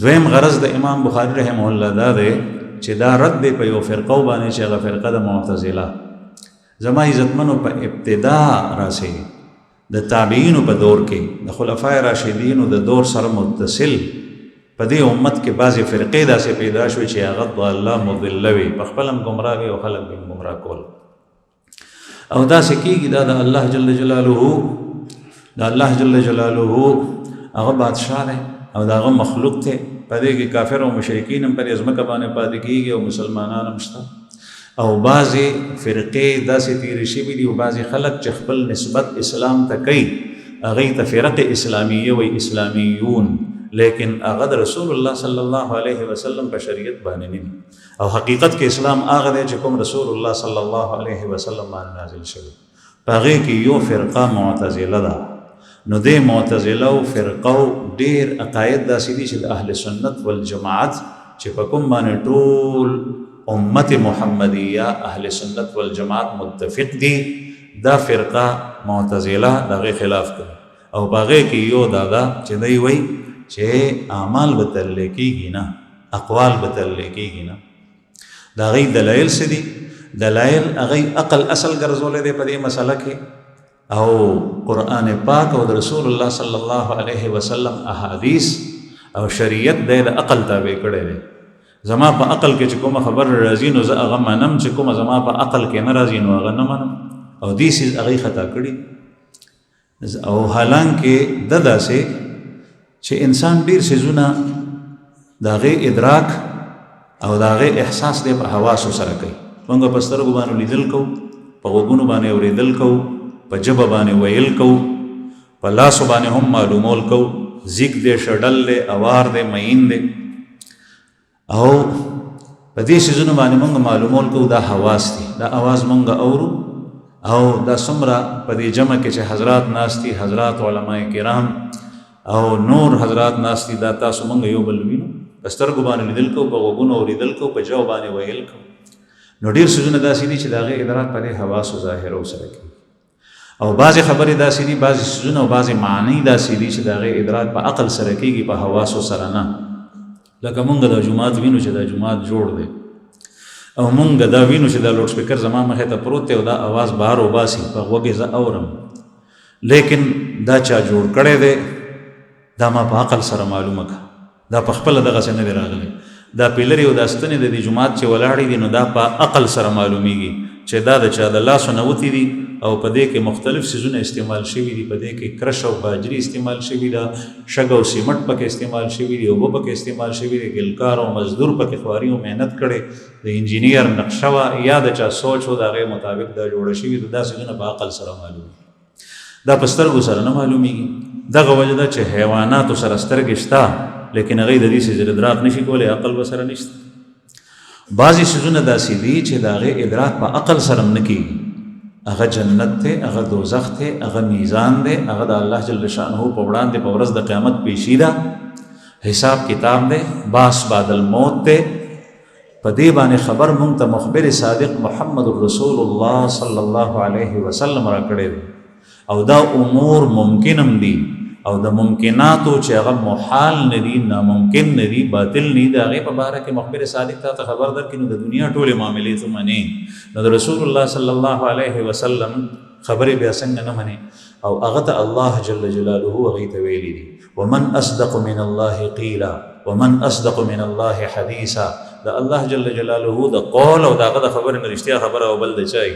دویم غرض د امام بخاری رحمه الله دا دی چې دا رد دی په یو فرقو باندې چې هغه فرقه د معتزله. زما عزتمنو په ابتدا راسي د تابعینو په دور کې د خلفای راشدینو د دور سره متصل په دې امت کې بعضې فرقې داسې پیدا شوې چې هغه ضاله مضله وي، په خپل هم ګمراه وي او خلک به ګمراه کول. او داسې کېږي دا د الله جل جلاله هغه بادشاه دی او د هغه مخلوق دی. په دې کې کافر او مشرکین هم پرې ځمکه باندې پاتې کېږي او مسلمانان هم شته. او بعضې فرقې داسې تېرې شوي دي او بعضې خلک چې خپل نسبت اسلام ته کوي هغوی ته فرق اسلامیه وایي، اسلامیون، لیکن هغه د رسول الله صلی الله علیه وسلم په شریعت باندې نه دي. او حقیقت کې اسلام هغه دی چې کوم رسول الله صلی الله علیه وسلم باندې نازل شوی. په هغې کې یو فرقه معتزله ده. نو دې معتزله او فرقو ډېر عقاید داسې دي چې د اهل سنت والجماعت چې په کوم باندې ټول امت محمدیه اهل سنت والجماعت متفق دي، دا فرقه معتزله د هغې خلاف کوي. او په هغې کې یو دا ده چې دی وایي چې اعمال به تللی کېږي نه، اقوال به تللی کېږي نه. د هغوی دلایل څه دي؟ دلایل هغوی عقل اصل ګرځولی دی په دې مسله کې، او قرآن پاک او د رسول الله صلی الله علیه وسلم احادیث او شریعت دی د عقل تابع کړی دی. زما په عقل کې چې کومه خبر راځي نو زه هغه منم، چې کومه زما په عقل کې نه راځي نو هغه نه منم. او دې څیز هغوی خطا کړي. او حالانکې د داسې چې انسان ډېر څیزونه د هغې ادراک او د هغې احساس دی په حواسو سره کوي. موږ په سترګو باندې لیدل کوو، په غوږونو باندې اورېدل کوو، په ژبه باندې ویل کوو، په لاسو باندې هم معلومول کوو. ځیګ دی، شډل دی، اوار دی، معین دی. او په دې څیزونو باندې موږ معلومول کوو. دا حواس دي، دا اواز موږ اورو. او دا څومره په دې جمع کې چې حضرات ناست دي، حضرات علماء کرام او نور حضرات ناست دي، دا تاسو موږ یو بل وینو. په سترګو باندې لیدل کوو، په غوږونو اورېدل کوو، په ژبه باندې ویل کوو. نو ډېر څیزونه داسې دي چې د هغې ادراک په دې حواسو ظاهرو سره کوي. او بعضې خبرې داسې دي، بعضې څیزونه او بعضې معنی داسې دي چې د هغې ادراک په عقل سره کېږي، په حواسو سره نه. لکه مونږ دا جومات وینو چې دا جومات جوړ دی، او مونږ دا وینو چې دا لوډ سپیکر زما مخې ته پروت دی او دا اواز بهر وباسي، په غوږ یې زه اورم. لیکن دا چا جوړ کړی دی دا ما په عقل سره معلومه کړه. دا په خپله دغسې نه دی راغلی. دا پیلرې او دا ستنې د دې جومات چې ولاړې دي نو دا په عقل سره معلومیږي چې دا د چا د لاسو نه وتې دي. او په دې کې مختلف څیزونه استعمال شوي دي. په دې کې کرش او باجري استعمال شوي ده، شګ او سیمټ پکې استعمال شوي دي، اوبه پکې استعمال شوي دي، ګلکار او مزدور پکې خواري او محنت کړی، د انجینیر نقشه وه یا د چا سوچ و د هغې مطابق دا جوړه شوي ده. دا څیزونه په عقل سره معلومېږي، دا په سترګو سره نه معلومېږي. دغه وجه ده چې حیواناتو سره سترګې شته لیکن هغوی د دې څیز ادراک نشي کولی، عقل به سره نشته. بعضې څیزونه داسې دي چې د هغې ادراک په عقل سره هم نه کېږي. هغه جنت دی، هغه دوزخ دی، هغه میزان دی، هغه د الله جل شانه په وړاندې په ورځ د قیامت پیشي ده، حساب کتاب دی، باس بعد الموت دی. په دې باندې خبر مونږ ته مخبر صادق محمد رسول الله صلی الله علیه وسلم را کړی دی. او دا امور ممکن هم دي، او د ممکناتو چې هغه محال نه دي، ناممکن نه دي، باطل نه دي، د هغې په باره کې مخبر صادق تا ته خبر درکړي نو د دنیا ټولې معاملې ته منې. نو د رسول الله صلی الله علیه وسلم خبرې بیا څنګه نه منې؟ او هغه ته الله جل جلاله هغې ته ویلي دي ومن اصدق من الله قیلا ومن اصدق من الله حدیثا. د الله جل جلاله د قول او د هغه د خبرې نه رښتیا خبره او بل د چای